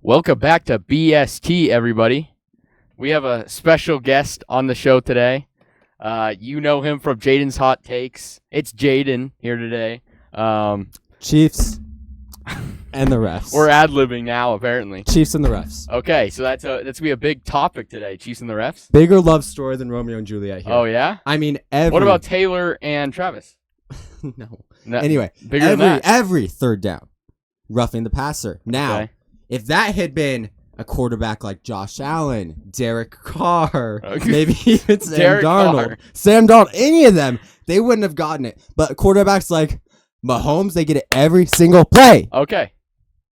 Welcome back to BST, everybody. We have a special guest on the show today. You know him from Jaden's Hot Takes. It's Jaden here today. Chiefs and the refs. We're ad-libbing now, apparently. Chiefs and the refs. Okay, so that's going to be a big topic today, Chiefs and the refs. Bigger love story than Romeo and Juliet here. Oh, yeah? I mean, What about Taylor and Travis? No. No. Anyway, Bigger than that. every third down, roughing the passer. Now, Okay. if that had been a quarterback like Josh Allen, Derek Carr, Okay. maybe even Sam Derek Darnold, Carr. any of them, they wouldn't have gotten it. But quarterbacks like Mahomes, they get it every single play. Okay.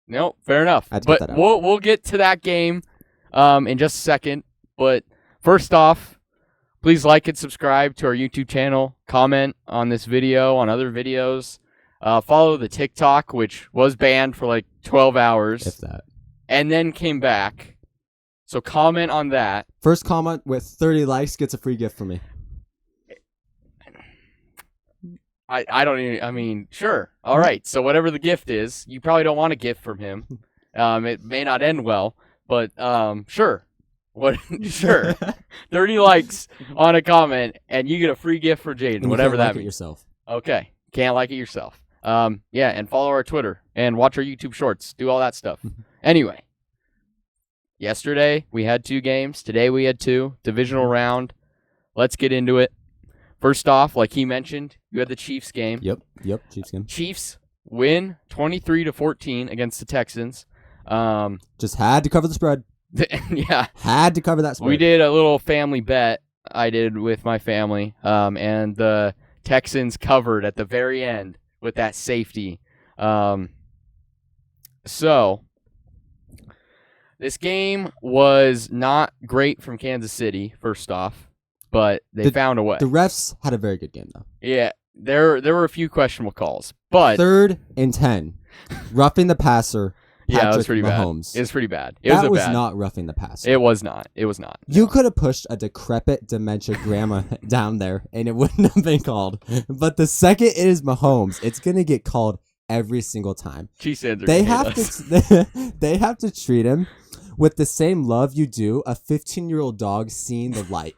No, fair enough. I had to get But that out. we'll get to that game in just a second. But first off, please like and subscribe to our YouTube channel. Comment on this video, on other videos. Follow the TikTok, which was banned for like 12 hours. If that. And then came back. So comment on that. First comment with 30 likes gets a free gift from me. I don't even, I mean, sure. All right. So whatever the gift is, you probably don't want a gift from him. It may not end well, but sure. Sure. 30 likes on a comment and you get a free gift for Jaden, And whatever you can't that like it means. yourself. Okay. Can't like it yourself. Yeah, and follow our Twitter and watch our YouTube shorts. Do all that stuff. Anyway, yesterday we had 2 games. Today we had 2. Divisional round. Let's get into it. First off, like he mentioned, you had the Chiefs game. Yep, Chiefs game. Chiefs win 23-14 against the Texans. Just had to cover the spread. Yeah. Had to cover that spread. We did a little family bet I did with my family, and the Texans covered at the very end with that safety. So this game was not great from Kansas City, first off, but they found a way. The refs had a very good game, though. Yeah, there were a few questionable calls, but 3rd and 10, roughing the passer. yeah, it was pretty Mahomes. bad. It was pretty bad. That was not roughing the passer. It was not. It was not. You could have pushed a decrepit dementia grandma down there, and it wouldn't have been called. But the second it is Mahomes, it's gonna get called every single time. Chiefs fans are They gonna have hate us. to. They have to treat him with the same love you do a 15-year-old dog seeing the light.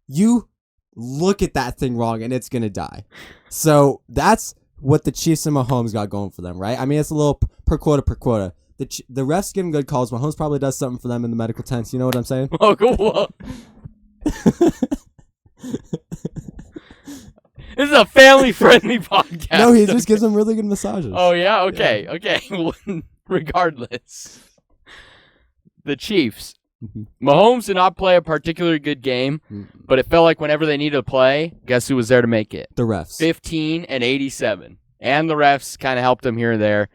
You look at that thing wrong, and it's gonna die. So that's what the Chiefs and Mahomes got going for them, right? I mean, it's a little per quota. The refs give them good calls. Mahomes probably does something for them in the medical tents. You know what I'm saying? Oh, cool. This is a family-friendly podcast. No, he just gives them really good massages. Oh, yeah? Okay. Okay. Regardless. The Chiefs. Mahomes did not play a particularly good game, but it felt like whenever they needed to play, guess who was there to make it? The refs. 15 and 87. And the refs kind of helped them here and there.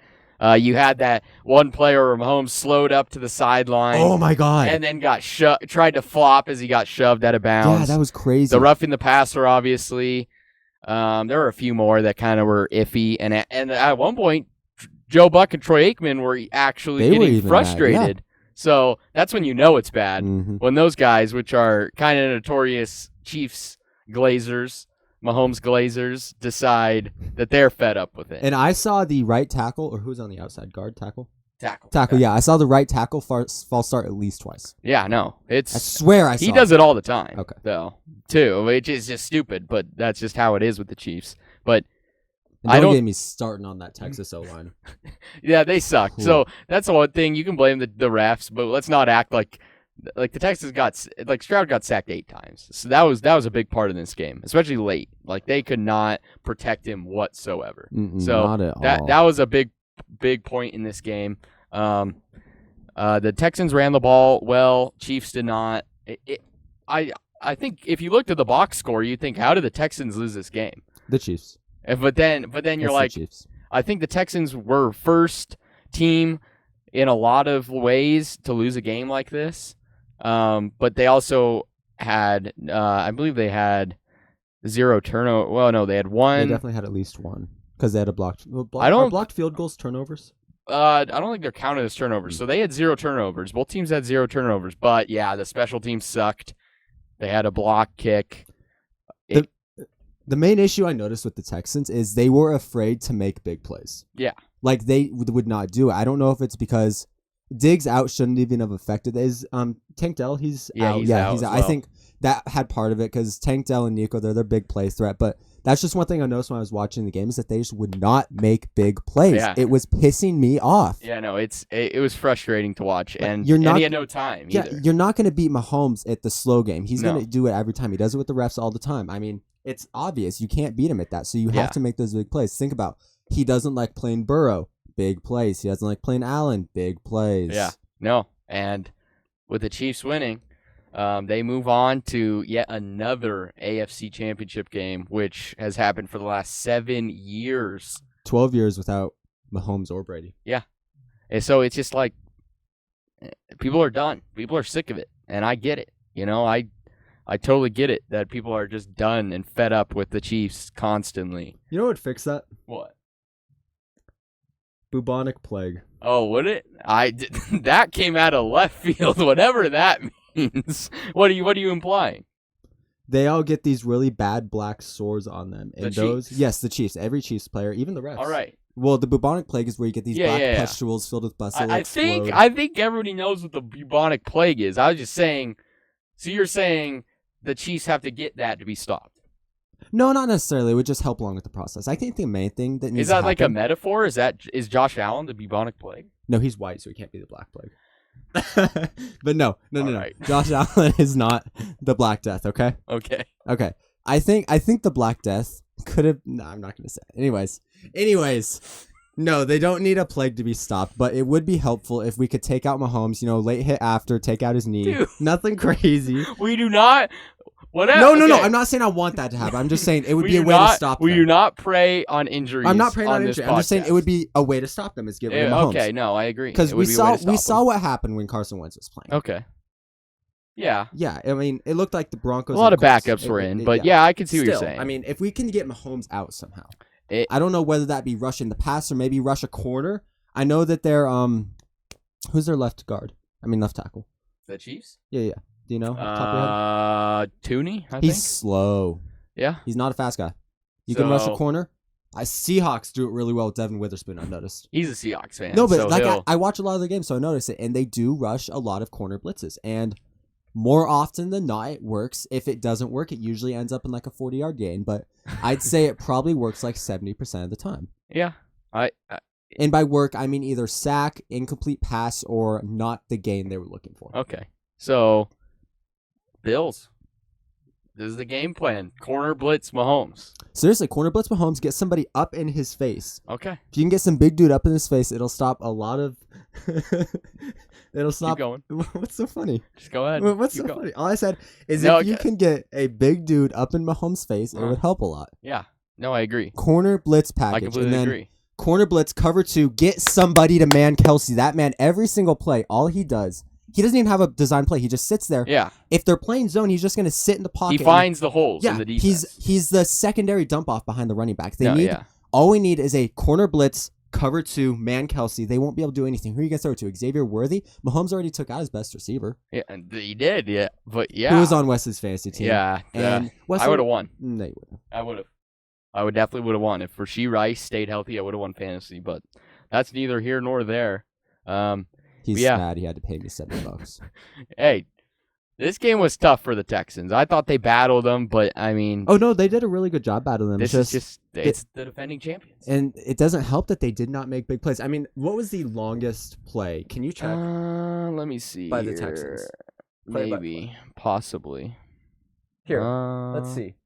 You had that one player where Mahomes slowed up to the sideline. Oh, my God. And then tried to flop as he got shoved out of bounds. Yeah, that was crazy. The roughing the passer, obviously. There were a few more that kind of were iffy. And at one point, Joe Buck and Troy Aikman were actually getting frustrated. Mad, yeah. So that's when you know it's bad. Mm-hmm. When those guys, which are kind of notorious Chiefs glazers, Mahomes glazers, decide that they're fed up with it. And I saw the right tackle, or who's on the outside guard? Tackle, Tackle. yeah. I saw the right tackle false start at least twice. Yeah, no. I swear I saw He does it all the time, Okay. though, too, which is just stupid, but that's just how it is with the Chiefs. But And don't get me starting on that Texas O-line. yeah, they suck. Cool. So that's the one thing. You can blame the refs, but let's not act like the Texans Stroud got sacked 8 times. So that was a big part of this game, especially late. Like they could not protect him whatsoever. So not at all. that was a big point in this game. The Texans ran the ball well. Chiefs did not. I think if you looked at the box score, you'd think, how did the Texans lose this game? The Chiefs. But then you're It's like, the Chiefs. I think the Texans were first team in a lot of ways to lose a game like this. But they also had, I believe they had 0 turnover. Well, no, they had 1. They definitely had at least 1 because they had a blocked field goals turnovers. I don't think they're counted as turnovers. So they had 0 turnovers. Both teams had 0 turnovers. But yeah, the special teams sucked. They had a block kick. The main issue I noticed with the Texans is they were afraid to make big plays. Yeah. Like they would not do it. I don't know if it's because Diggs out shouldn't even have affected. Is Tank Dell? He's out. He's out He's as out. well. I think that had part of it because Tank Dell and Nico, they're their big play threat. But that's just one thing I noticed when I was watching the game is that they just would not make big plays. Yeah. It was pissing me off. Yeah, no, it was frustrating to watch, Like, and you're not- and he had no time Yeah, either. you're not going to beat Mahomes at the slow game. He's No. going to do it every time. He does it with the refs all the time. I mean, it's obvious. You can't beat him at that. So you Yeah. have to make those big plays. Think about, he doesn't like playing Burrow. Big plays. He doesn't like playing Allen. Big plays. Yeah, no, and with the Chiefs winning, they move on to yet another AFC Championship game, which has happened for the last 7 years. 12 years without Mahomes or Brady. And so it's just like people are done. People are sick of it, and I get it. I totally get it that people are just done and fed up with the Chiefs constantly. You know what would fix that? What? Bubonic plague. Oh, would it? That came out of left field, whatever that means. What are you implying? They all get these really bad black sores on them. And The Chiefs? Yes, the Chiefs. Every Chiefs player, even the refs. All right. Well, the bubonic plague is where you get these black Yeah. pustules filled with pus. I think everybody knows what the bubonic plague is. I was just saying. So you're saying the Chiefs have to get that to be stopped? No, not necessarily. It would just help along with the process. I think the main thing that needs Is that to like a happen- metaphor? Is Josh Allen the bubonic plague? No, he's white, so he can't be the black plague. But no. All right. Josh Allen is not the Black Death. Okay. Okay. Okay. I think the Black Death could have. No, I'm not gonna say it. Anyways. No, they don't need a plague to be stopped, but it would be helpful if we could take out Mahomes. Late hit after, take out his knee. Dude. Nothing crazy. We do not. Whatever. No. Okay. I'm not saying I want that to happen. I'm just saying it would We be a do way to not- stop We them. do not prey on injuries. I'm not praying on this injury. I'm just saying it would podcast. be a way to stop them. Is get rid of Mahomes. Okay, no, I agree. Because It we would be a way saw to stop them. what happened when Carson Wentz was playing. Okay. Yeah. Yeah, I mean, it looked like the Broncos. A lot of and Colts- backups were in, it- but yeah, I can see what you're Still, saying. I mean, if we can get Mahomes out somehow, It- I don't know whether that be rushing the pass or maybe rush a corner. I know that they're who's their left guard? I mean, left tackle. the Chiefs? Yeah. Do you know? off the top of your head? Tooney, I He's think. slow. Yeah. He's not a fast guy. You can rush a So- corner. Seahawks do it really well with Devin Witherspoon. I've noticed. He's a Seahawks fan. No, but so like he'll- I watch a lot of the games, so I notice it, and they do rush a lot of corner blitzes, and more often than not, it works. If it doesn't work, it usually ends up in like a 40-yard gain, but I'd say it probably works like 70% of the time. yeah. And by work, I mean either sack, incomplete pass, or not the gain they were looking for. Okay. So, Bills. This is the game plan. Corner blitz Mahomes. Seriously, corner blitz Mahomes, get somebody up in his face. Okay. If you can get some big dude up in his face, it'll stop a lot of... it'll stop... Keep going. What's so funny? Just go ahead. What's Keep so going. funny? All I said is No, if you okay. can get a big dude up in Mahomes' face, it would help a lot. Yeah. No, I agree. Corner blitz I package. completely And then agree. corner blitz cover 2, get somebody to man Kelsey. That man, every single play, all he does, he doesn't even have a design play. He just sits there. Yeah. If they're playing zone, he's just going to sit in the pocket. He finds the holes yeah, in the defense. he's the secondary dump off behind the running back. Yeah. All we need is a corner blitz, cover 2, man Kelsey. They won't be able to do anything. Who are you going to throw it to? Xavier Worthy? Mahomes already took out his best receiver. Yeah, and he did. Yeah, but yeah. Who was on Wes's fantasy team? Yeah. And I would have won. No, you wouldn't. I would have. I would definitely would have won. If Rashee Rice stayed healthy, I would have won fantasy. But that's neither here nor there. He's yeah. mad he had to pay me $70. Hey, this game was tough for the Texans. I thought they battled them, but I mean, Oh no, they did a really good job battling them. this is just it's the defending champions. and it doesn't help that they did not make big plays. I mean, what was the longest play? Can you check? Let me see. By the here. Texans. Play by Maybe, possibly. Here, let's see.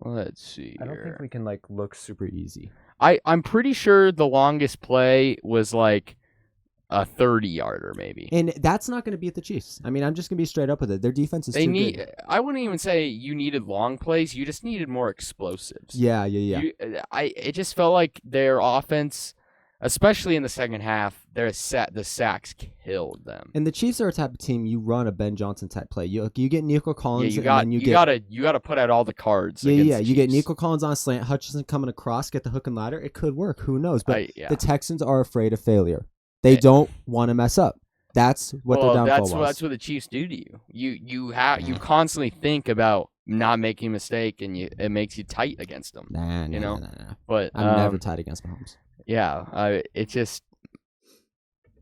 Let's see. I don't think here. we can like look super easy. I'm pretty sure the longest play was like a 30-yarder, maybe. And that's not going to beat the Chiefs. I mean, I'm just going to be straight up with it. Their defense is They too need. good. I wouldn't even say you needed long plays. You just needed more explosives. Yeah. It just felt like their offense, especially in the second half, the sacks killed them. And the Chiefs are a type of team you run a Ben Johnson type play. You get Nico Yeah, Collins. you and then you gotta put out all the cards. Yeah, against yeah. the You get Chiefs. Nico Collins on a slant, Hutchinson coming across, get the hook and ladder. It could work. Who knows? But Yeah. the Texans are afraid of failure. They don't want to mess up. That's what their downfall was. That's what the Chiefs do to you. You constantly think about not making a mistake, and it makes you tight against them. Nah. But I'm never tied against Mahomes. Yeah, it just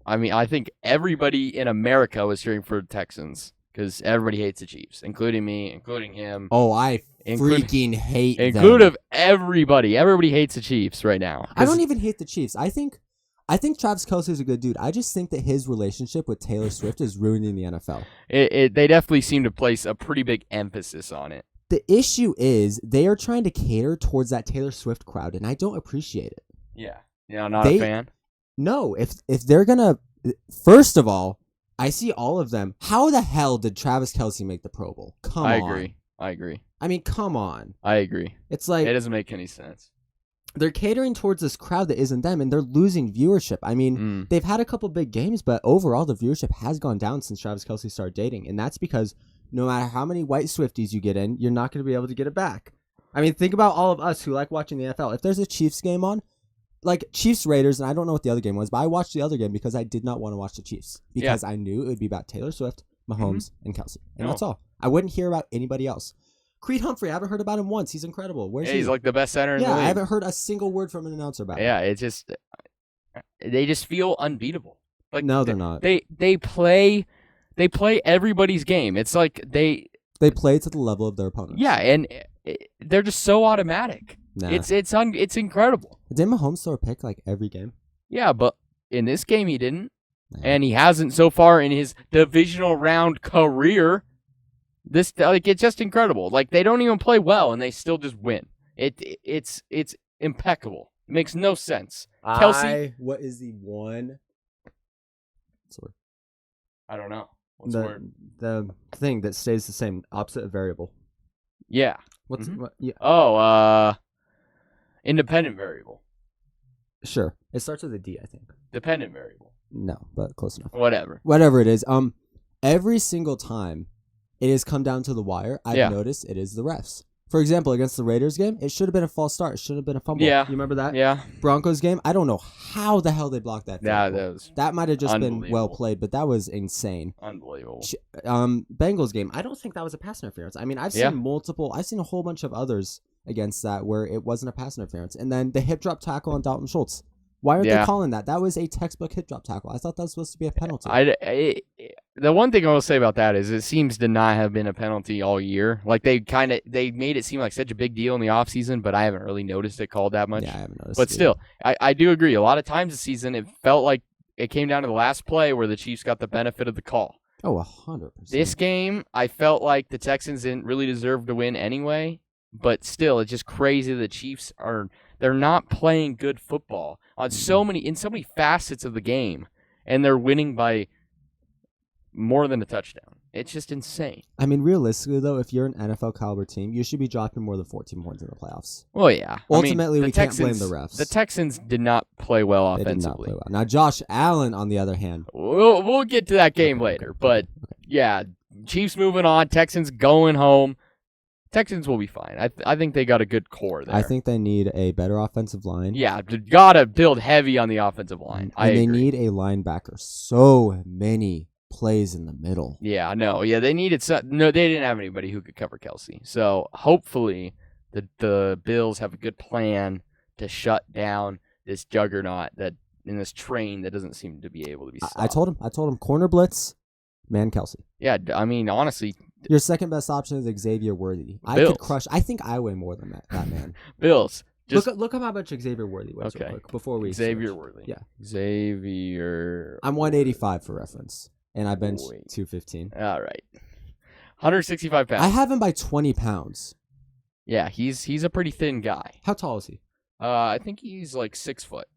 I mean, I think everybody in America was cheering for the Texans because everybody hates the Chiefs, including me, including him. Oh, I freaking hate them. Include everybody. Everybody hates the Chiefs right now. I don't even hate the Chiefs. I think Travis Kelce is a good dude. I just think that his relationship with Taylor Swift is ruining the NFL. They definitely seem to place a pretty big emphasis on it. The issue is they are trying to cater towards that Taylor Swift crowd, and I don't appreciate it. Yeah. Not a fan? No. If they're going to... First of all, I see all of them. How the hell did Travis Kelce make the Pro Bowl? Come on. I agree. I mean, come on. I agree. It's like... It doesn't make any sense. They're catering towards this crowd that isn't them, and they're losing viewership. I mean, they've had a couple big games, but overall the viewership has gone down since Travis Kelce started dating, and that's because no matter how many white Swifties you get in, you're not going to be able to get it back. I mean, think about all of us who like watching the NFL. If there's a Chiefs game on, like Chiefs Raiders, and I don't know what the other game was, but I watched the other game because I did not want to watch the Chiefs because I knew it would be about Taylor Swift, Mahomes, and Kelce, and that's all. I wouldn't hear about anybody else. Creed Humphrey, I haven't heard about him once. He's incredible. Where's he? He's like the best center in the league. Yeah, I haven't heard a single word from an announcer about him. Yeah, it's just they just feel unbeatable. Like no, they're not. They play everybody's game. It's like they play to the level of their opponents. Yeah, and they're just so automatic. Nah. It's incredible. Didn't Mahomes throw a pick like every game? Yeah, but in this game he didn't, and he hasn't so far in his divisional round career. It's just incredible. Like they don't even play well, and they still just win. It's impeccable. It makes no sense. Kelce, what is the one? Sorry, I don't know. What's the word? The thing that stays the same, opposite of variable. Yeah. What? Yeah. Oh, independent variable. Sure. It starts with a D, I think. Dependent variable. No, but close enough. Whatever it is. Every single time it has come down to the wire, I've noticed it is the refs. For example, against the Raiders game, it should have been a false start. It should have been a fumble. Yeah. You remember that? Yeah. Broncos game, I don't know how the hell they blocked that. Yeah, that might have just been well played, but that was insane. Unbelievable. Bengals game, I don't think that was a pass interference. I mean, I've seen a whole bunch of others against that where it wasn't a pass interference. And then the hip drop tackle on Dalton Schultz. Why aren't they calling that? That was a textbut hip drop tackle. I thought that was supposed to be a penalty. The one thing I will say about that is it seems to not have been a penalty all year. Like they made it seem like such a big deal in the offseason, but I haven't really noticed it called that much. Yeah, I haven't noticed. But still, I do agree. A lot of times this season, it felt like it came down to the last play where the Chiefs got the benefit of the call. Oh, 100%. This game, I felt like the Texans didn't really deserve to win anyway. But still, it's just crazy. The Chiefs they're not playing good football in so many facets of the game, and they're winning by more than a touchdown. It's just insane. I mean, realistically, though, if you're an NFL caliber team, you should be dropping more than 14 points in the playoffs. Well, yeah. Ultimately, we can't blame the refs. The Texans did not play well offensively. They did not play well. Now, Josh Allen, on the other hand. We'll get to that game later. But, yeah, Chiefs moving on. Texans going home. Texans will be fine. I think they got a good core there. I think they need a better offensive line. Yeah, got to build heavy on the offensive line. And they need a linebacker. So many plays in the middle. Yeah, no. Yeah, they needed they didn't have anybody who could cover Kelce. So hopefully the Bills have a good plan to shut down this juggernaut in this train that doesn't seem to be able to be stopped. I told him corner blitz, man Kelce. Yeah, I mean, honestly, your second best option is Xavier Worthy. I could crush. I think I weigh more than that man. Bills. Look up how much Xavier Worthy weighs real quick before we Xavier switch. Worthy. Yeah. Xavier. I'm 185 for reference, and I bench 215. All right. 165 pounds. I have him by 20 pounds. Yeah, he's a pretty thin guy. How tall is he? I think he's like 6 foot.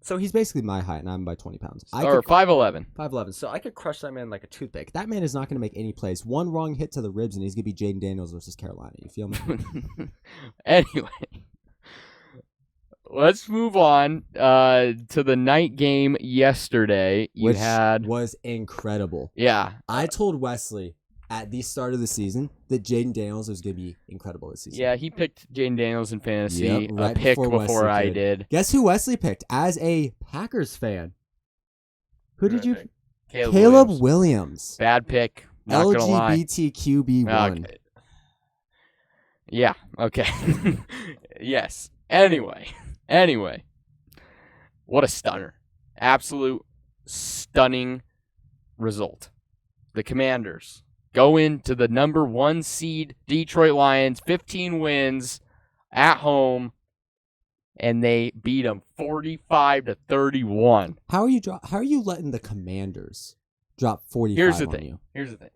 So he's basically my height, and I'm by 20 pounds. Or 5'11". 5'11". So I could crush that man like a toothpick. That man is not going to make any plays. One wrong hit to the ribs, and he's going to be Jaden Daniels versus Carolina. You feel me? Anyway, let's move on to the night game yesterday. Which was incredible. Yeah. I told Wesley at the start of the season that Jaden Daniels was going to be incredible this season. Yeah, he picked Jaden Daniels in fantasy. Right a pick before I did. Guess who Wesley picked as a Packers fan? Who did you pick? Caleb Williams. Bad pick. Not gonna lie. LGBTQB1. Okay. Yeah, okay. Yes. Anyway. What a stunner. Absolute stunning result. The Commanders go into the number 1 seed Detroit Lions, 15 wins at home, and they beat them 45-31. How are you letting the Commanders drop 45 Here's the on thing. you? Here's the thing.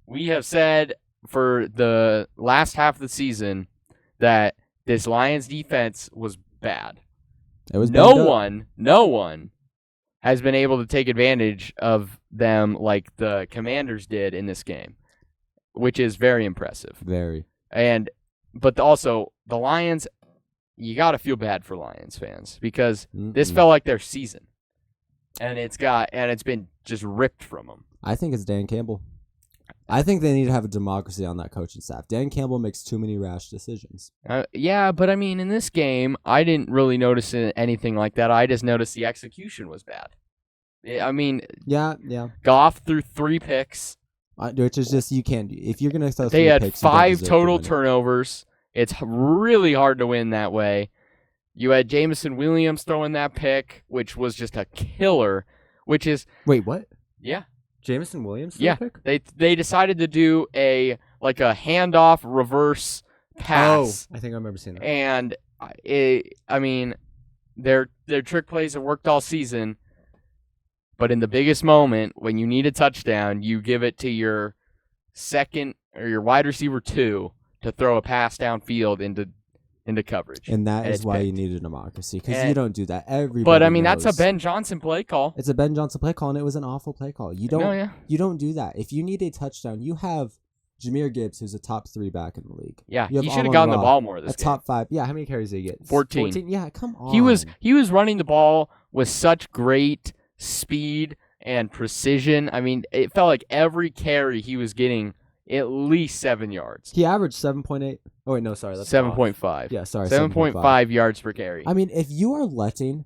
We have said for the last half of the season that this Lions defense was bad. It was no banged up. one has been able to take advantage of them like the Commanders did in this game, which is very impressive. Very. But also the Lions, you got to feel bad for Lions fans because this felt like their season, and it's been just ripped from them. I think it's Dan Campbell. I think they need to have a democracy on that coaching staff. Dan Campbell makes too many rash decisions. Yeah, but I mean, in this game, I didn't really notice anything like that. I just noticed the execution was bad. I mean, yeah. Goff threw 3 picks. Which is just, you can't do. If you're going to throw 3 They had picks, you don't 5 deserve to total win it. turnovers. It's really hard to win that way. You had Jameson Williams throwing that pick, which was just a killer, which is... Wait, what? Yeah. Jameson Williams Yeah. pick? They decided to do a handoff reverse pass. Oh, I think I remember seeing that. And their trick plays have worked all season, but in the biggest moment, when you need a touchdown, you give it to your second or your wide receiver 2 to throw a pass downfield into coverage. And that is it's why you picked. need a democracy, because you don't do that. Everybody But I mean, knows. that's a Ben Johnson play call. It's a Ben Johnson play call, and it was an awful play call. You don't. No, yeah. You don't do that. If you need a touchdown, you have Jahmyr Gibbs, who's a top 3 back in the league. Yeah, You have he should have Amon gotten the Ra, ball more this a game. top 5. Yeah, how many carries did he get? 14. Yeah, come on. He was running the ball with such great speed and precision. I mean, it felt like every carry he was getting at least 7 yards. He averaged 7.8. Oh wait, no, sorry, that's 7.5. Yeah, sorry, 7.5 yards per carry. I mean, if you are letting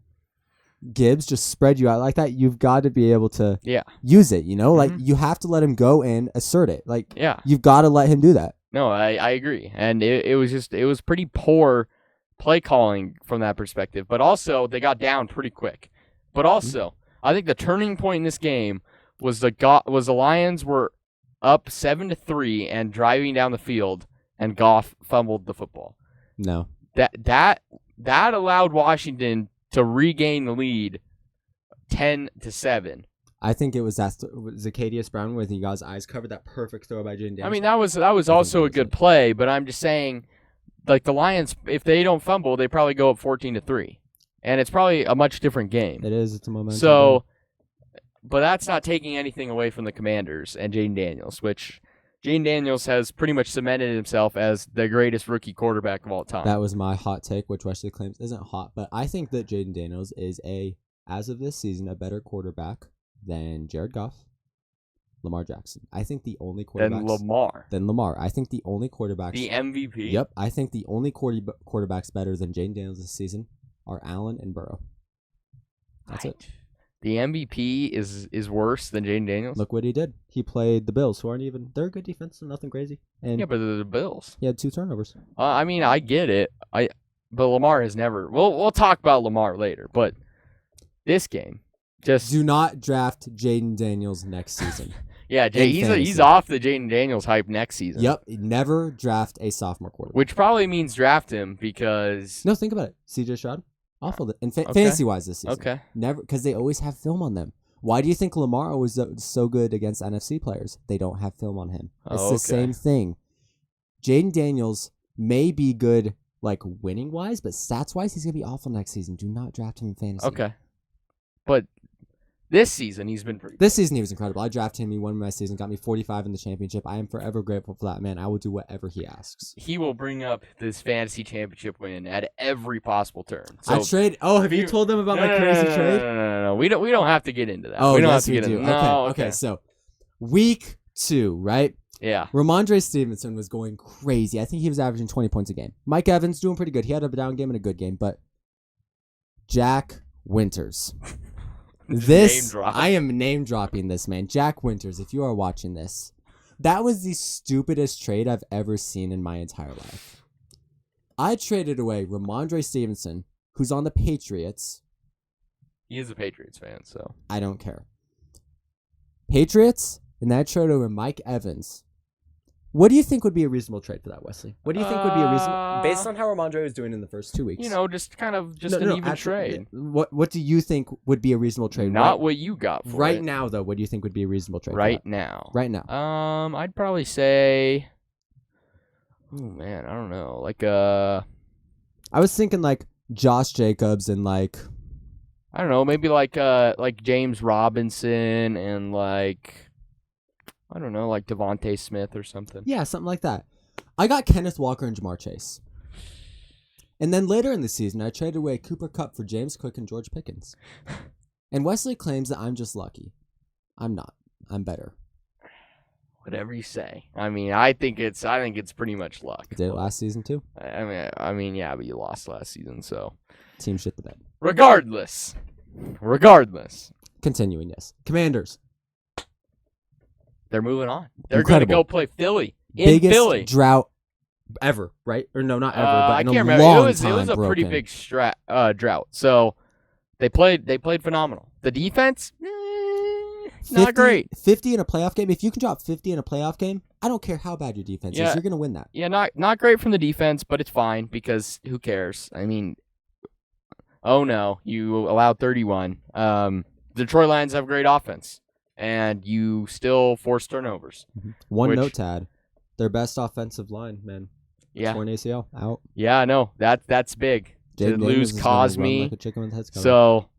Gibbs just spread you out like that, you've got to be able to use it. Like you have to let him go and assert it. Like you've got to let him do that. No, I agree, and it was pretty poor play calling from that perspective. But also they got down pretty quick. But also, I think the turning point in this game was the Lions were up 7-3 and driving down the field, and Goff fumbled the football. No, that allowed Washington to regain the lead 10-7. I think it was that Zacchaeus Brown where he got his eyes covered. That perfect throw by Jaden Daniels. I mean, that was also a good play, but I'm just saying, like the Lions, if they don't fumble, they probably go up 14-3, and it's probably a much different game. It is. It's a momentum. So, but that's not taking anything away from the Commanders and Jaden Daniels, which Jaden Daniels has pretty much cemented himself as the greatest rookie quarterback of all time. That was my hot take, which Wesley claims isn't hot, but I think that Jaden Daniels is as of this season, a better quarterback than Jared Goff, Lamar Jackson. I think the only quarterbacks... Than Lamar. I think the only quarterbacks... The MVP. Yep. I think the only quarterbacks better than Jaden Daniels this season are Allen and Burrow. That's it. The MVP is worse than Jaden Daniels? Look what he did. He played the Bills, who aren't even... They're a good defense, nothing crazy. And yeah, but they're the Bills. He had 2 turnovers. I mean, I get it. But Lamar has never... We'll talk about Lamar later, but this game... Just do not draft Jaden Daniels next season. Yeah, he's off the Jaden Daniels hype next season. Yep, never draft a sophomore quarterback. Which probably means draft him because... No, think about it. CJ Stroud, awful in fantasy-wise this season. Okay. Never, because they always have film on them. Why do you think Lamar was so good against NFC players? They don't have film on him. It's the same thing. Jaden Daniels may be good, like winning-wise, but stats-wise, he's going to be awful next season. Do not draft him in fantasy. Okay. But... this season, he's been pretty good. This season, he was incredible. I drafted him. He won my season, got me 45 in the championship. I am forever grateful for that, man. I will do whatever he asks. He will bring up this fantasy championship win at every possible turn. So have you told them about my crazy trade? No. We don't have to get into that. Oh, we don't yes, have to get into that. Okay. So, week 2, right? Yeah. Ramondre Stevenson was going crazy. I think he was averaging 20 points a game. Mike Evans doing pretty good. He had a down game and a good game, but Jack Winters. I am name dropping this man. Jack Winters, if you are watching this, that was the stupidest trade I've ever seen in my entire life. I traded away Ramondre Stevenson, who's on the Patriots, He is a Patriots fan, so. I don't care. Patriots, and that trade over Mike Evans. What do you think would be a reasonable trade for that, Wesley? What do you think would be a reasonable... Based on how Ramondre was doing in the first 2 weeks. Just kind of an even trade. What do you think would be a reasonable trade? Not what you got for right it. now, though, what do you think would be a reasonable trade Right now. Right now. I'd probably say... Oh, man, I don't know. I was thinking, Josh Jacobs and, I don't know, maybe James Robinson and, I don't know, Devontae Smith or something. Yeah, something like that. I got Kenneth Walker and Jamar Chase. And then later in the season, I traded away Cooper Kupp for James Cook and George Pickens. And Wesley claims that I'm just lucky. I'm not. I'm better. Whatever you say. I mean, I think it's pretty much luck. You did it last season too? I mean, yeah, but you lost last season, so. Team shit the bed. Regardless. Continuing, yes. Commanders. They're moving on. They're going to Incredible. go play Philly. Biggest Philly. drought ever, right? Or no, not ever, but I in can't a remember. long It was time a pretty broken. big drought. So they played phenomenal. The defense, not great. 50 in a playoff game. If you can drop 50 in a playoff game, I don't care how bad your defense is. You're going to win that. Yeah, not great from the defense, but it's fine because who cares? I mean, oh no, you allowed 31. Detroit Lions have great offense, and you still force turnovers. One note, Tad. Their best offensive line, man. Yeah. Torn ACL, out. Yeah, I know. That's big. To lose Cosme. Like a chicken with heads cut off. So,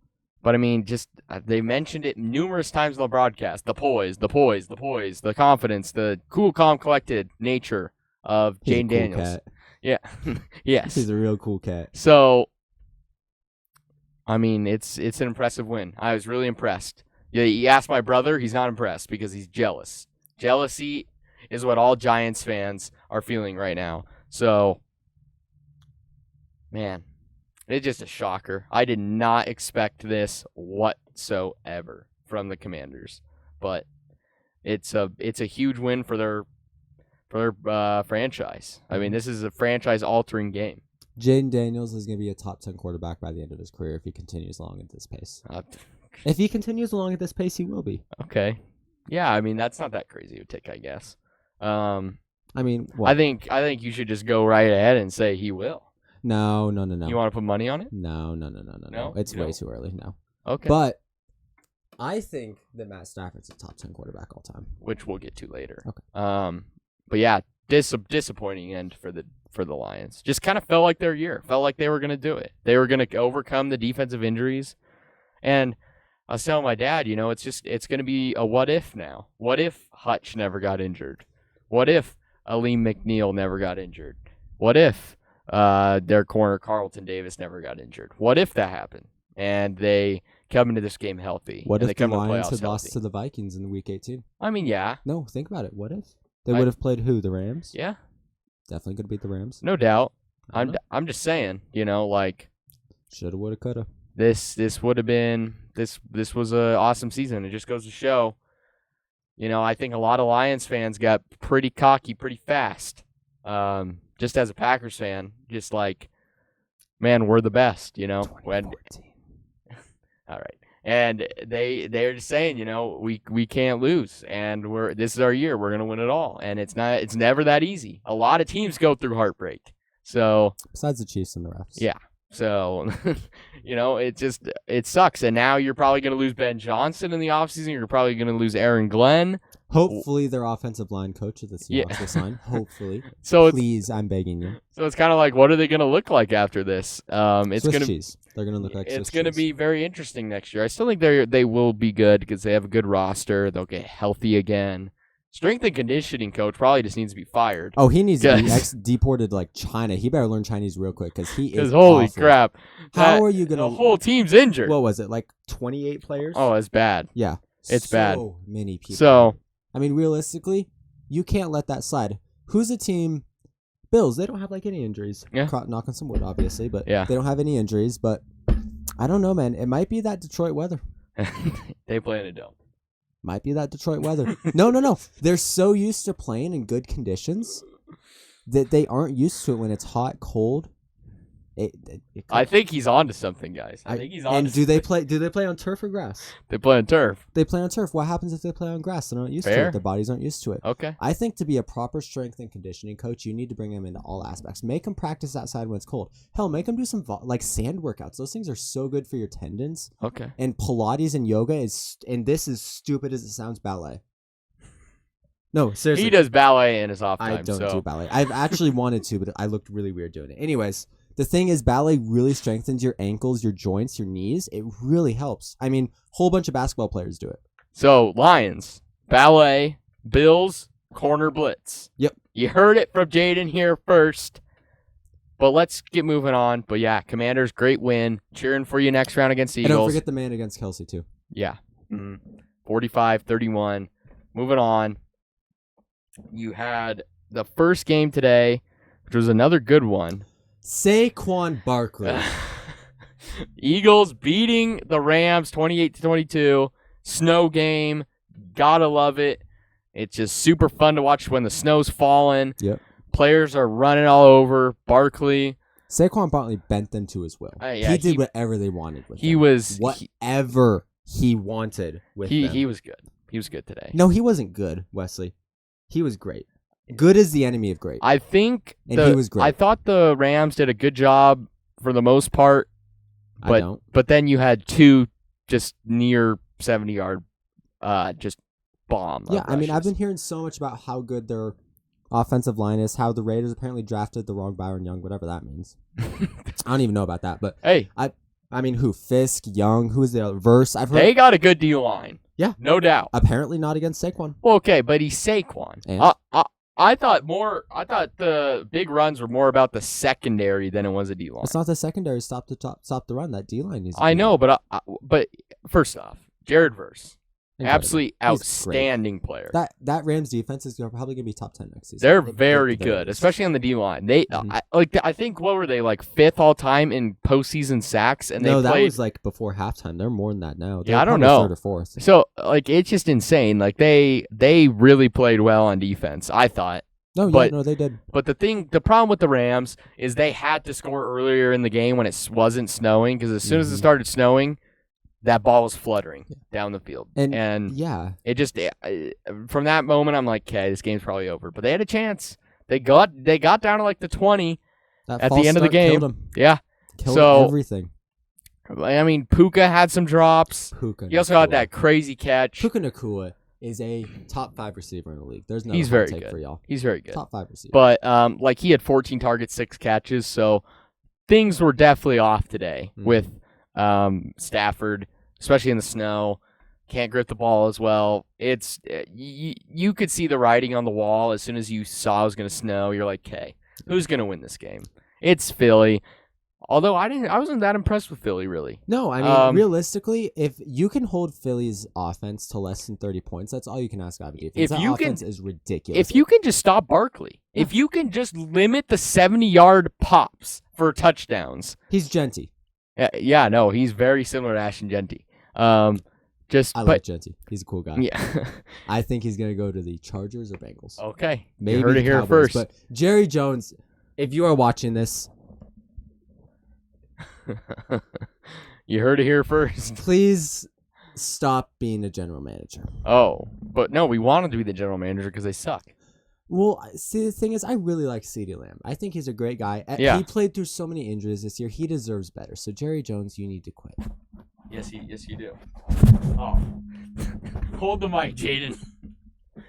but I mean, just they mentioned it numerous times in the broadcast. The poise, the confidence, the cool, calm, collected nature of He's Jane a cool Daniels. Cat. Yeah. Yes. He's a real cool cat. So, I mean, it's an impressive win. I was really impressed. Yeah, you asked my brother, he's not impressed because he's jealous. Jealousy is what all Giants fans are feeling right now. So, man, it's just a shocker. I did not expect this whatsoever from the Commanders, but it's a huge win for their franchise. I mean, this is a franchise-altering game. Jaden Daniels is going to be a top 10 quarterback by the end of his career if he continues along at this pace. If he continues along at this pace, he will be. Okay. Yeah, I mean, that's not that crazy of a take, I guess. I mean, what? I think you should just go right ahead and say he will. No. You want to put money on it? No. No? It's way too early now. Okay. But I think that Matt Stafford's a top 10 quarterback all time. Which we'll get to later. Okay. But yeah, disappointing end for the Lions. Just kind of felt like their year. Felt like they were going to do it. They were going to overcome the defensive injuries. And I was telling my dad, it's going to be a what if now. What if Hutch never got injured? What if Aleem McNeil never got injured? What if their corner Carlton Davis never got injured? What if that happened and they come into this game healthy? What and if they come the to the Lions playoffs had healthy? lost to the Vikings in week 18? I mean, yeah. No, think about it. What if? They would have played who? The Rams? Yeah. Definitely could beat the Rams. No doubt. I don't know. I'm just saying, Shoulda, woulda, coulda. This would have been this was an awesome season. It just goes to show, I think a lot of Lions fans got pretty cocky pretty fast. Just as a Packers fan, just man, we're the best, When 2014. all right. And they're just saying, we can't lose, and this is our year. We're gonna win it all, and it's never that easy. A lot of teams go through heartbreak. So Besides the Chiefs and the refs. yeah. So it sucks. And now you're probably gonna lose Ben Johnson in the offseason. You're probably gonna lose Aaron Glenn. Hopefully their offensive line coach of the Seahawks will sign. Hopefully. So please, I'm begging you. So it's kind of like, what are they gonna look like after this? It's Swiss gonna cheese. They're gonna look like Swiss it's gonna cheese. be very interesting next year. I still think they will be good because they have a good roster. They'll get healthy again. Strength and conditioning coach probably just needs to be fired. Oh, he needs to be deported like China. He better learn Chinese real quick because he is holy awful. crap! How are you gonna? The whole team's injured. What was it, like 28 players? Oh, it's bad. Yeah, It's bad. So many people. So I mean, realistically, you can't let that slide. Who's a team? Bills. They don't have like any injuries. Yeah. Knock on some wood, obviously, but Yeah. they don't have any injuries. But I don't know, man. It might be that Detroit weather. they play in a dome. Might be that Detroit weather. No. They're so used to playing in good conditions that they aren't used to it when it's hot, cold, I think he's on to something, guys. I think he's on. And do they play on turf or grass? They play on turf. They play on turf. What happens if they play on grass? They're not used to it. Their bodies aren't used to it. Okay. I think to be a proper strength and conditioning coach, you need to bring them into all aspects. Make them practice outside when it's cold. Hell, make them do some sand workouts. Those things are so good for your tendons. Okay. And Pilates and yoga and this is stupid as it sounds, ballet. No, seriously. He does ballet in his off time. I don't do ballet. I've actually wanted to, but I looked really weird doing it. Anyways, the thing is, ballet really strengthens your ankles, your joints, your knees. It really helps. I mean, whole bunch of basketball players do it. So, Lions, ballet, Bills, corner blitz. Yep. You heard it from Jaden here first. But let's get moving on. But yeah, Commanders, great win. Cheering for you next round against the Eagles. And don't forget the man against Kelsey, too. Yeah. 45-31. Moving on. You had the first game today, which was another good one. Saquon Barkley. Eagles beating the Rams 28-22. Snow game. Gotta love it. It's just super fun to watch when the snow's falling. Yep. Players are running all over. Barkley. Saquon Barkley bent them to his will. Yeah, he did whatever they wanted with he them. Was whatever he wanted with them. He was good. He was good today. No, he wasn't good, Wesley. He was great. Good is the enemy of great. I think he was great. I thought the Rams did a good job for the most part, but then you had two just near 70-yard just bomb. Yeah, I mean, I've been hearing so much about how good their offensive line is, how the Raiders apparently drafted the wrong Byron Young, whatever that means. I don't even know about that, but hey, I mean, who? Fisk, Young, who is the other? Verse? I've heard they got a good D line. Yeah, no doubt. Apparently not against Saquon. Well, okay, but he's Saquon. I thought the big runs were more about the secondary than it was a D line. It's not the secondary stop the run. That D line needs. I know, but first off, Jared Verse. Absolutely outstanding player. That Rams defense is probably going to be top 10 next season. They're very good, especially on the D line. They I think what were they like 5th all time in postseason sacks, and that was like before halftime. They're more than that now. Yeah, I don't know. 3rd or 4th. So like it's just insane. Like they really played well on defense. I thought. No, they did. But the problem with the Rams is they had to score earlier in the game when it wasn't snowing, because as soon as it started snowing, that ball was fluttering down the field. And yeah, it just from that moment I'm like, okay, this game's probably over. But they had a chance. They got down to like the 20 at the end of the game. Killed them. Yeah, killed everything. I mean, Puka had some drops. He also had that crazy catch. Puka Nacua is a top 5 receiver in the league. There's no He's very take good for y'all. He's very good. Top 5 receiver. But like he had 14 targets, 6 catches. So things were definitely off today with Stafford, especially in the snow. Can't grip the ball as well. It's you could see the writing on the wall as soon as you saw it was going to snow. You're like, okay, who's going to win this game? It's Philly. Although I wasn't that impressed with Philly, really. No, I mean, realistically, if you can hold Philly's offense to less than 30 points, that's all you can ask out of a defense. That offense is ridiculous. If you can just stop Barkley, if you can just limit the 70-yard pops for touchdowns. He's Genty. Yeah, no, he's very similar to Ashton Genty. I like Genty. He's a cool guy. Yeah. I think he's going to go to the Chargers or Bengals. Okay. Maybe you heard it here Cowboys, first. But Jerry Jones, if you are watching this, you heard it here first. Please stop being a general manager. Oh, but no, we want him to be the general manager because they suck. Well, see, the thing is, I really like CeeDee Lamb. I think he's a great guy. Yeah. He played through so many injuries this year. He deserves better. So, Jerry Jones, you need to quit. Yes, you do. Oh. Hold the mic, Jaden.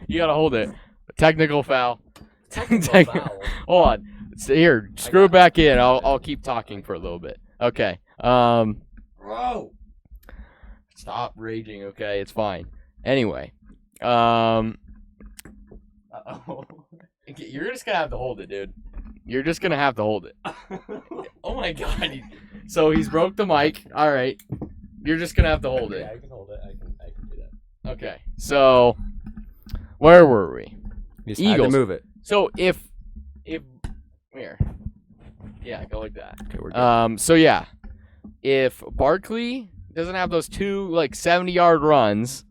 You got to hold it. Technical foul. Technical foul. Hold on. Here, screw it back in. I'll keep talking for a little bit. Okay. Bro. Stop raging, okay? It's fine. Anyway. Uh-oh. You're just going to have to hold it, dude. You're just going to have to hold it. Oh, my God. So he's broke the mic. All right. You're just going to have to hold it. Yeah, I can hold it. I can do that. Okay. So, where were we? Eagles. Had to move it. So, if here. Yeah, go like that. Okay, we're good. So, yeah. If Barkley doesn't have those 2, 70-yard runs,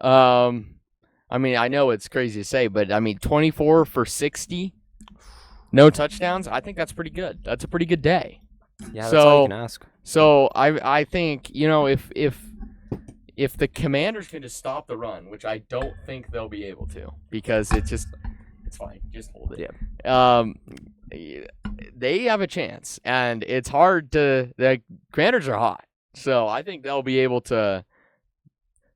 I mean, I know it's crazy to say, but, I mean, 24 for 60, no touchdowns. I think that's pretty good. That's a pretty good day. Yeah, that's all you can ask. So I think, if the Commanders can just stop the run, which I don't think they'll be able to, because it's fine. Just hold it. Yeah. They have a chance, and it's hard to. The Commanders are hot, so I think they'll be able to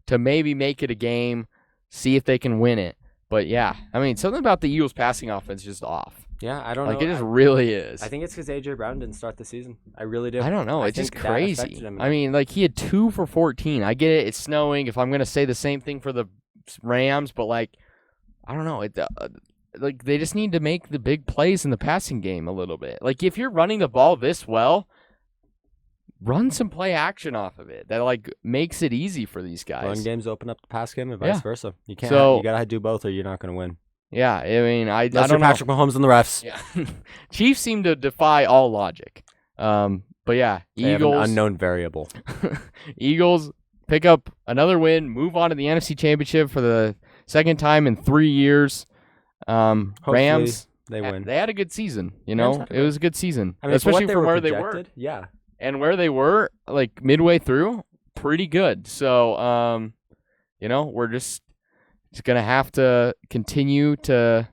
maybe make it a game, see if they can win it. But yeah, I mean, something about the Eagles' passing offense is just off. Yeah, I don't know. Like, it just really is. I think it's because A.J. Brown didn't start the season. I really do. I don't know. It's just crazy. Him. I mean, like, he had 2 for 14. I get it. It's snowing. If I'm going to say the same thing for the Rams, but, like, I don't know. Like, they just need to make the big plays in the passing game a little bit. Like, if you're running the ball this well, run some play action off of it. That, like, makes it easy for these guys. Run games open up the pass game and vice versa. You can't. So, you got to do both or you're not going to win. Yeah, I mean, I That's don't know. Patrick Mahomes and the refs. Yeah. Chiefs seem to defy all logic. But yeah, They Eagles. have an unknown variable. Eagles pick up another win, move on to the NFC Championship for the second time in 3 years. Rams, they win. They had a good season. It was a good season, I mean, especially for from where projected, they were. Yeah, and where they were, like midway through, pretty good. So, we're just gonna have to continue to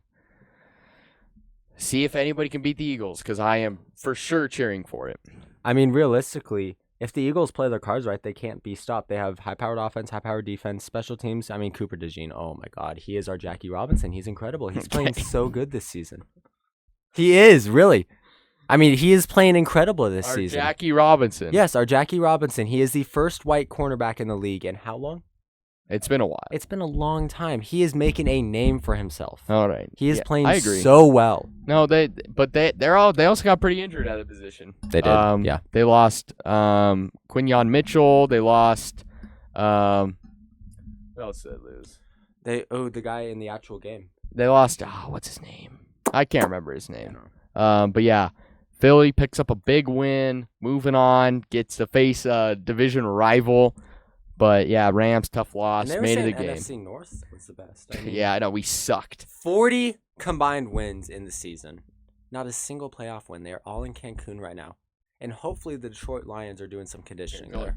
see if anybody can beat the Eagles, because I am for sure cheering for it. I mean, realistically, if the Eagles play their cards right, they can't be stopped. They have high-powered offense, high-powered defense, special teams. I mean, Cooper DeJean, oh my God, he is our Jackie Robinson. He's incredible. He's playing so good this season. He is, really. I mean, he is playing incredible this season. Jackie Robinson. Yes, our Jackie Robinson. He is the first white cornerback in the league. And how long? It's been a while. It's been a long time. He is making a name for himself. All right. He is playing I agree. so well. No, they also got pretty injured at the position. They did. Yeah. They lost Quinyon Mitchell. They lost who else did they lose? The guy in the actual game. They lost what's his name? I can't remember his name. But yeah, Philly picks up a big win, moving on, gets to face a division rival. But yeah, Rams, tough loss, made it a game. NFC North was the best. I mean, yeah, I know, we sucked. 40 combined wins in the season. Not a single playoff win. They're all in Cancun right now. And hopefully the Detroit Lions are doing some conditioning there.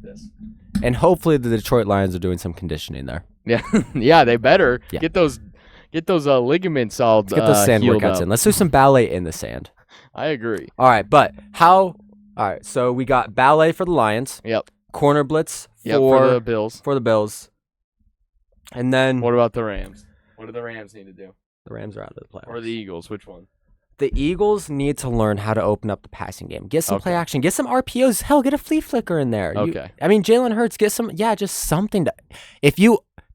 Yeah, yeah, they better get those ligaments all Let's get those sand healed workouts up. in. Let's do some ballet in the sand. I agree. All right, all right, so we got ballet for the Lions. Yep. Corner blitz for the Bills. And then What about the Rams? What do the Rams need to do? the Rams are out of the playoffs. Or the Eagles? Which one? The Eagles need to learn how to open up the passing game. Get some play action. Get some RPOs. Hell, get a flea flicker in there. Okay. Jalen Hurts, get some, just something to.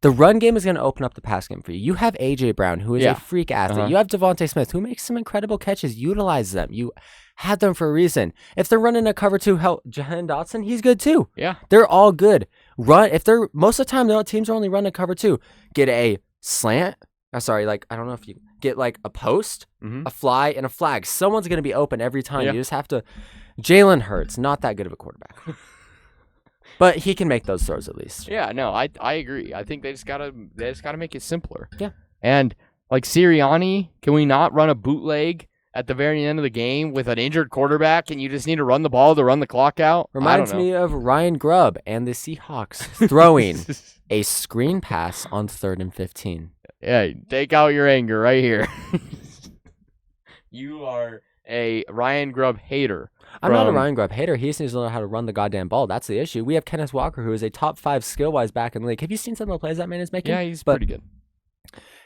The run game is going to open up the pass game for you. You have A.J. Brown, who is a freak athlete. You have Devontae Smith, who makes some incredible catches. Utilize them. You had them for a reason. If they're running a cover 2, Jahan Dotson, he's good too. Yeah. They're all good. Most of the time, the teams are only running a cover 2. Get a slant. I don't know if you get like a post, a fly, and a flag. Someone's going to be open every time. Yeah. You just have to. Jalen Hurts, not that good of a quarterback. But he can make those throws at least. Yeah, no, I agree. I think they just gotta make it simpler. Yeah. And like Sirianni, can we not run a bootleg at the very end of the game with an injured quarterback, and you just need to run the ball to run the clock out? Reminds me of Ryan Grubb and the Seahawks throwing a screen pass on 3rd and 15. Yeah, take out your anger right here. You are a Ryan Grubb hater. I'm not a Ryan Grubb hater. He just needs to learn how to run the goddamn ball. That's the issue. We have Kenneth Walker, who is a top 5 skill-wise back in the league. Have you seen some of the plays that man is making? Yeah, he's pretty good.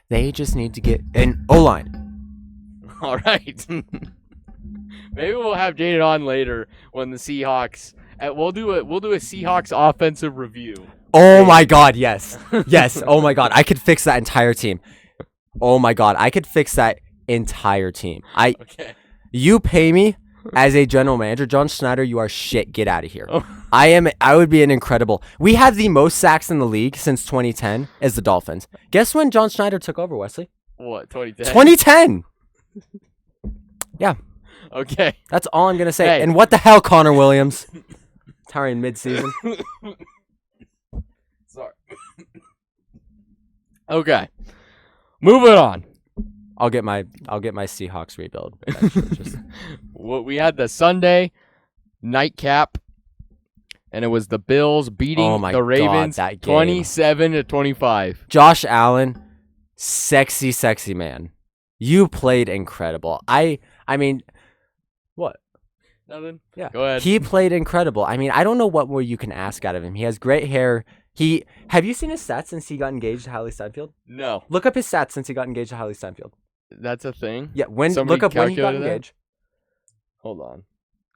They just need to get an O-line. All right. Maybe we'll have Jaden on later when the Seahawks. We'll do a Seahawks offensive review. Oh my God, yes, yes. Oh my God, I could fix that entire team. Oh my God, I could fix that entire team. Okay. You pay me as a general manager, John Schneider. You are shit. Get out of here. Oh. I would be an incredible. We have the most sacks in the league since 2010 as the Dolphins. Guess when John Schneider took over, Wesley? What, 2010? 2010. Yeah. Okay. That's all I'm gonna say. Hey. And what the hell, Connor Williams? Tiring mid-season. Sorry. Okay. Moving on. I'll get my Seahawks rebuild eventually. Just Well, we had the Sunday nightcap, and it was the Bills beating Oh my the Ravens God, that game. 27-25. Josh Allen, sexy man. You played incredible. I mean, what? Nothing. Yeah. Go ahead. He played incredible. I mean, I don't know what more you can ask out of him. He has great hair. Have you seen his stats since he got engaged to Hallie Steinfeld? No, Look up his stats since he got engaged to Hallie Steinfeld. that's a thing. Yeah, Somebody look up when he got calculated that? engaged. Hold on.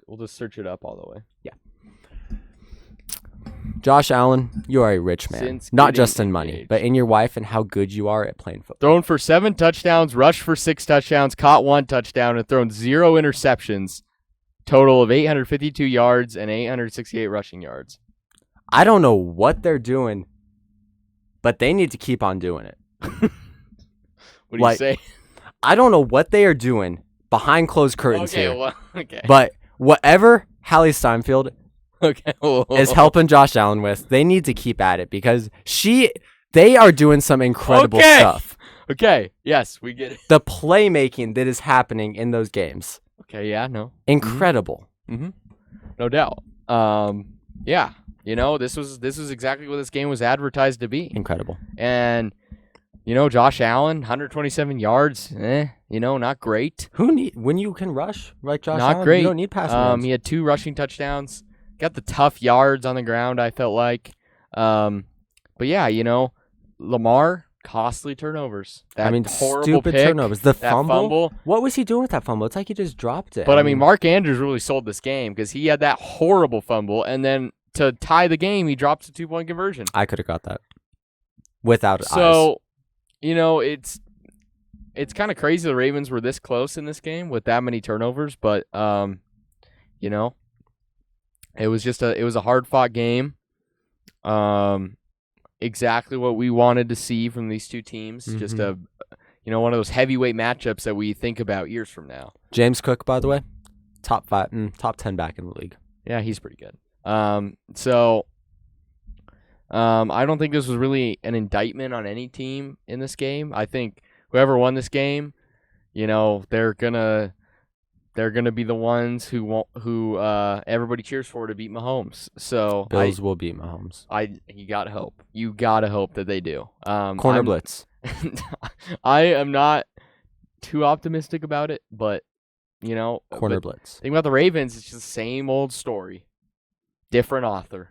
We'll just search it up all the way. Josh Allen, you are a rich man. Since Not getting just in money, engaged. but in your wife and how good you are at playing football. Thrown for 7 touchdowns, rushed for 6 touchdowns, caught 1 touchdown, and thrown 0 interceptions. Total of 852 yards and 868 rushing yards. I don't know what they're doing, but they need to keep on doing it. What do you Like, say? I don't know what they are doing behind closed curtains Okay, here, well, okay. but whatever Hallie Steinfeld Okay. is helping Josh Allen with, they need to keep at it because they are doing some incredible Okay. stuff. Okay. Yes, we get it. The playmaking that is happening in those games, Okay. Yeah. No. incredible. No doubt. Yeah. You know, this was exactly what this game was advertised to be. Incredible. And you know, Josh Allen, 127 yards. You know, not great. When you can rush like Josh Not Allen, great. you don't need passing yards. He had 2 rushing touchdowns. Got the tough yards on the ground, I felt like. But yeah, you know, Lamar, costly turnovers. That horrible stupid pick, turnovers. The that fumble. What was he doing with that fumble? It's like he just dropped it. But I mean, Mark Andrews really sold this game because he had that horrible fumble, and then to tie the game, he drops a 2-point conversion. I could have got that without eyes. So, you know, it's kind of crazy the Ravens were this close in this game with that many turnovers, but you know, it was a hard-fought game. Exactly what we wanted to see from these two teams. Just one of those heavyweight matchups that we think about years from now. James Cook, by the way, top 10 back in the league. Yeah, he's pretty good. So I don't think this was really an indictment on any team in this game. I think whoever won this game, you know, they're gonna be the ones who everybody cheers for to beat Mahomes. So Bills will beat Mahomes. You gotta hope. You gotta hope that they do. Corner blitz. I am not too optimistic about it, but you know, Corner blitz. Think about the Ravens. It's just the same old story, different author.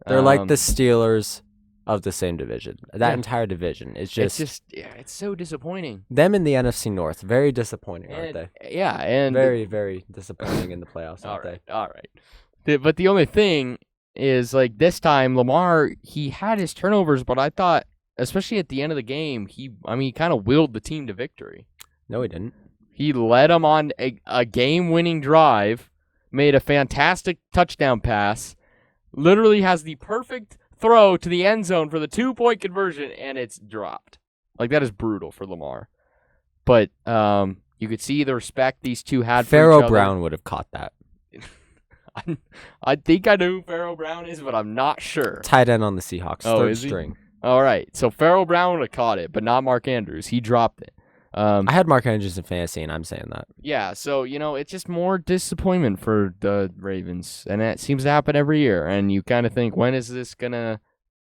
They're like the Steelers of the same division. That entire division is it's so disappointing. Them in the NFC North, very disappointing, aren't they? Yeah, and Very, very disappointing in the playoffs, aren't they? All right. But the only thing is, like, this time Lamar, he had his turnovers, but I thought, especially at the end of the game, he kind of willed the team to victory. No, he didn't. He led them on a game-winning drive, made a fantastic touchdown pass, literally has the perfect throw to the end zone for the 2-point conversion, and it's dropped. Like, that is brutal for Lamar. But you could see the respect these two had for each Pharaoh other. Brown would have caught that. I think I know who Pharaoh Brown is, but I'm not sure. Tight end on the Seahawks, third is he? string. All right, so Pharaoh Brown would have caught it, but not Mark Andrews. He dropped it. I had Mark Andrews in fantasy, and I'm saying that. Yeah, so, you know, it's just more disappointment for the Ravens, and it seems to happen every year, and you kind of think, when is this going to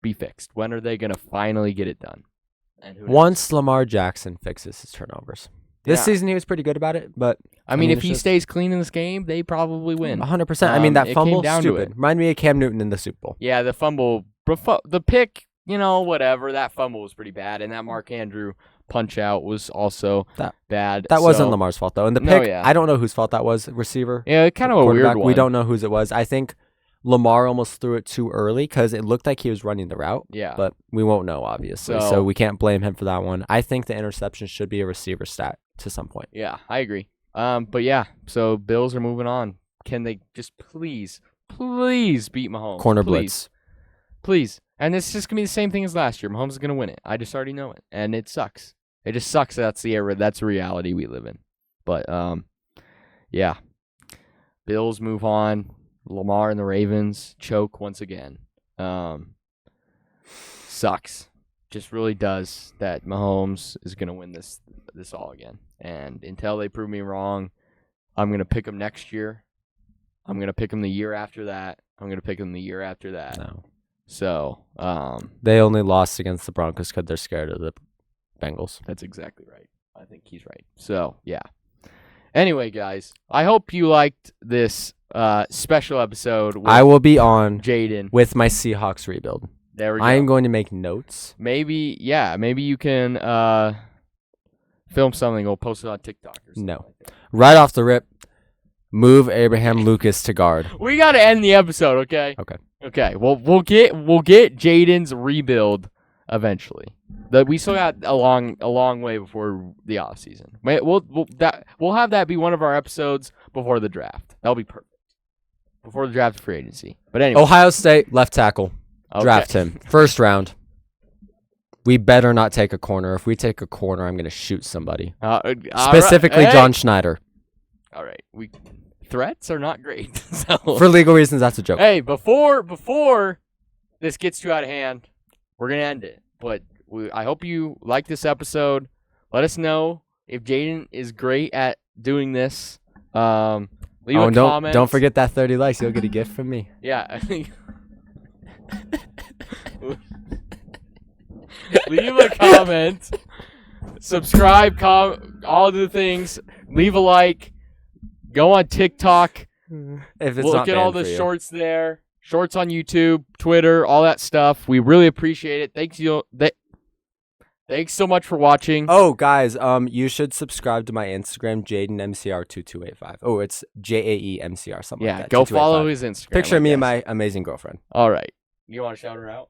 be fixed? When are they going to finally get it done? And who knows? Once Lamar Jackson fixes his turnovers. This season he was pretty good about it, but I mean, if he stays clean in this game, they probably win. 100%. I mean, that it fumble, came down to stupid. it. Remind me of Cam Newton in the Super Bowl. Yeah, the fumble, the pick, you know, whatever. That fumble was pretty bad, and that Mark Andrew punch out was also bad. That wasn't Lamar's fault, though. And the pick, yeah. I don't know whose fault that was. Receiver. Yeah, kind of a weird one. We don't know whose it was. I think Lamar almost threw it too early because it looked like he was running the route. Yeah. But we won't know, obviously. So we can't blame him for that one. I think the interception should be a receiver stat to some point. Yeah, I agree. But yeah, so Bills are moving on. Can they just please beat Mahomes? Corner please. blitz. Please. And it's just going to be the same thing as last year. Mahomes is going to win it. I just already know it. And it sucks. It just sucks. That's the reality we live in. But, yeah. Bills move on. Lamar and the Ravens choke once again. Sucks. just really does that Mahomes is going to win this all again. And until they prove me wrong, I'm going to pick him next year. I'm going to pick him the year after that. I'm going to pick him the year after that. No. So, They only lost against the Broncos because they're scared of the Bengals. that's exactly right. I think he's right. So, yeah. Anyway, guys, I hope you liked this special episode with I will be on Jaden. with my Seahawks rebuild. There we go. I am going to make notes. Maybe you can film something. We'll post it on TikTok or something. No. Like that. Right off the rip, move Abraham Lucas to guard. We got to end the episode, okay? Okay. Okay. Well, we'll get Jaden's rebuild eventually. We still got a long way before the off season. We'll have that be one of our episodes before the draft. That'll be perfect. Before the draft of free agency. But anyway, Ohio State, left tackle. okay. Draft him. First round. We better not take a corner. If we take a corner, I'm going to shoot somebody. All Specifically, right. John Schneider. All right. Threats are not great. So. For legal reasons, that's a joke. Hey, before this gets too out of hand, we're gonna end it. But I hope you like this episode. Let us know if Jaden is great at doing this. Leave a comment. Don't forget that 30 likes. You'll get a gift from me. Yeah. Leave a comment. Subscribe. All the things. Leave a like. Go on TikTok. If it's Look not at all banned the for you. shorts there. Shorts on YouTube, Twitter, all that stuff. We really appreciate it. Thanks so much for watching. Oh, guys, you should subscribe to my Instagram, JadenMCR2285. Oh, it's JAEMCR, something like Yeah, that. go 2285. follow his Instagram. Picture I me and guess. my amazing girlfriend. All right. You want to shout her out?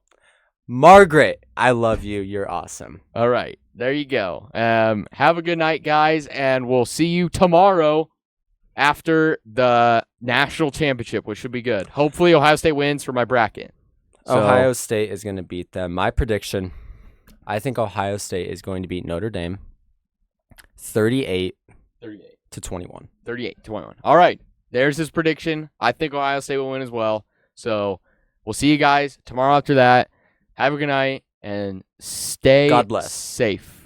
Margaret, I love you. You're awesome. All right. There you go. Have a good night, guys, and we'll see you tomorrow after the national championship, which should be good. Hopefully, Ohio State wins for my bracket. So, Ohio State is going to beat them. My prediction, I think Ohio State is going to beat Notre Dame 38 to 21. 38-21. All right. There's his prediction. I think Ohio State will win as well. So we'll see you guys tomorrow after that. Have a good night and stay God bless. safe.